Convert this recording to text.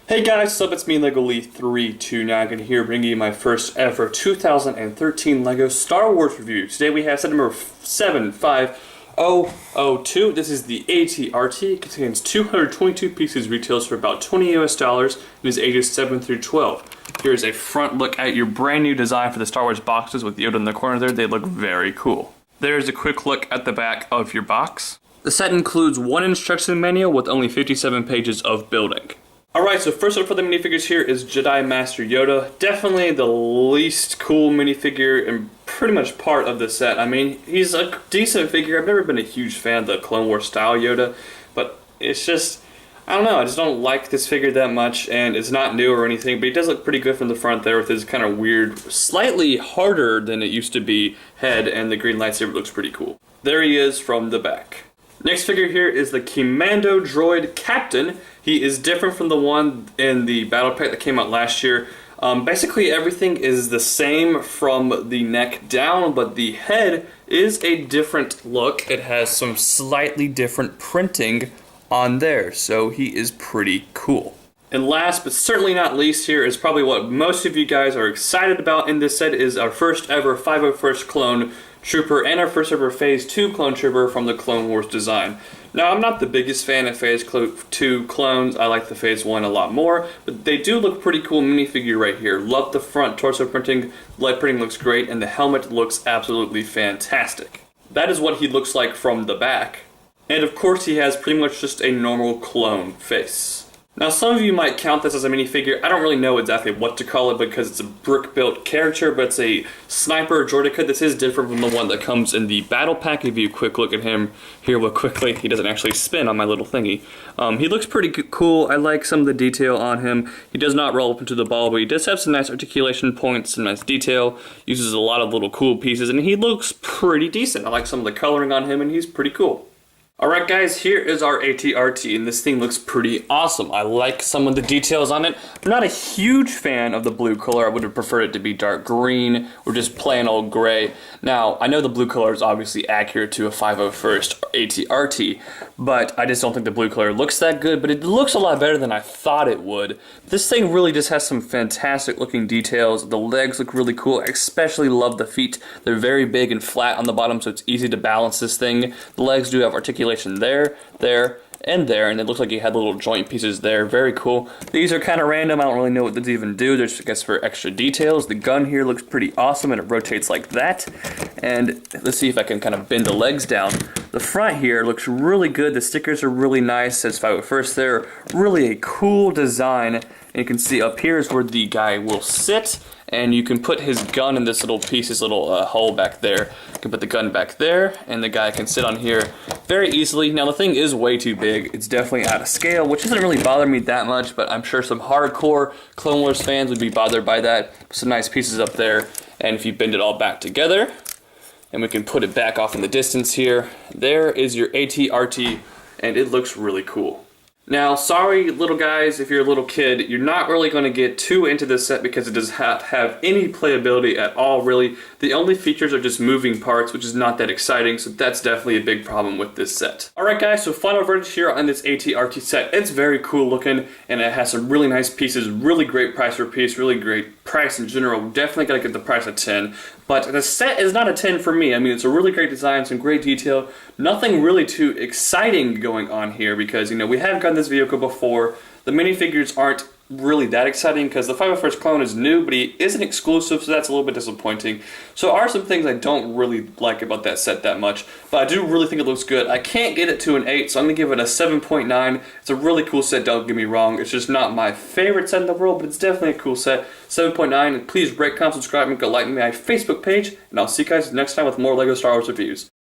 Hey guys, what's up? It's me, LegoLee329, here bringing you my first ever 2013 LEGO Star Wars review. Today we have set number 75002. This is the ATRT. It contains 222 pieces, retails for about $20 US, and is ages 7 through 12. Here's a front look at your brand new design for the Star Wars boxes with Yoda in the corner there. They look very cool. There's a quick look at the back of your box. The set includes one instruction manual with only 57 pages of building. Alright, so first up for the minifigures here is Jedi Master Yoda. Definitely the least cool minifigure and pretty much part of the set. I mean, he's a decent figure. I've never been a huge fan of the Clone Wars style Yoda, but it's just, I don't know, I just don't like this figure that much, and it's not new or anything, but he does look pretty good from the front there with his kind of weird, slightly harder than it used to be head, and the green lightsaber looks pretty cool. There he is from the back. Next figure here is the Commando droid Captain. He is different from the one in the battle pack that came out last year. Basically everything is the same from the neck down, but the head is a different look. It has some slightly different printing on there, so he is pretty cool. And last but certainly not least here is probably what most of you guys are excited about in this set is our first ever 501st Clone Trooper and our first ever Phase 2 Clone Trooper from the Clone Wars design. Now, I'm not the biggest fan of Phase 2 clones. I like the Phase 1 a lot more, but they do look pretty cool minifigure right here. Love the front torso printing. Light printing looks great, and the helmet looks absolutely fantastic. That is what he looks like from the back. And of course, he has pretty much just a normal clone face. Now, some of you might count this as a minifigure. I don't really know exactly what to call it because it's a brick-built character, but it's a sniper droideka. This is different from the one that comes in the battle pack. If you quick look at him here real quickly, he doesn't actually spin on my little thingy. He looks pretty cool. I like some of the detail on him. He does not roll up into the ball, but he does have some nice articulation points, some nice detail. Uses a lot of little cool pieces, and he looks pretty decent. I like some of the coloring on him, and he's pretty cool. Alright guys, here is our ATRT, and this thing looks pretty awesome. I like some of the details on it. I'm not a huge fan of the blue color. I would have preferred it to be dark green or just plain old gray. Now, I know the blue color is obviously accurate to a 501st ATRT, but I just don't think the blue color looks that good, but it looks a lot better than I thought it would. This thing really just has some fantastic looking details. The legs look really cool. I especially love the feet. They're very big and flat on the bottom, so it's easy to balance this thing. The legs do have articulation there, and there, and it looks like you had little joint pieces there. Very cool. These are kind of random. I don't really know what these even do. They're just, I guess, for extra details. The gun here looks pretty awesome, and it rotates like that. And let's see if I can kind of bend the legs down. The front here looks really good. The stickers are really nice. It says 501st there. Really a cool design. And you can see up here is where the guy will sit, and you can put his gun in this little piece, this little hole back there. You can put the gun back there, and the guy can sit on here very easily. Now the thing is way too big. It's definitely out of scale, which doesn't really bother me that much, but I'm sure some hardcore Clone Wars fans would be bothered by that. Some nice pieces up there, and if you bend it all back together, and we can put it back off in the distance here, there is your ATRT, and it looks really cool. Now, sorry little guys, if you're a little kid, you're not really going to get too into this set because it does not have any playability at all, really. The only features are just moving parts, which is not that exciting, so that's definitely a big problem with this set. Alright guys, so final verdict here on this ATRT set. It's very cool looking, and it has some really nice pieces, really great price per piece, really great price in general. Definitely gotta get the price at 10. But the set is not a 10 for me. I mean, it's a really great design, some great detail. Nothing really too exciting going on here because, you know, we have gotten this vehicle before. The minifigures aren't really that exciting because the 501st clone is new, but he isn't exclusive, so that's a little bit disappointing. So there are some things I don't really like about that set that much, but I do really think it looks good. I can't get it to an 8, so I'm going to give it a 7.9. It's a really cool set, don't get me wrong. It's just not my favorite set in the world, but it's definitely a cool set. 7.9, and please rate, comment, subscribe, and go like me on my Facebook page, and I'll see you guys next time with more LEGO Star Wars reviews.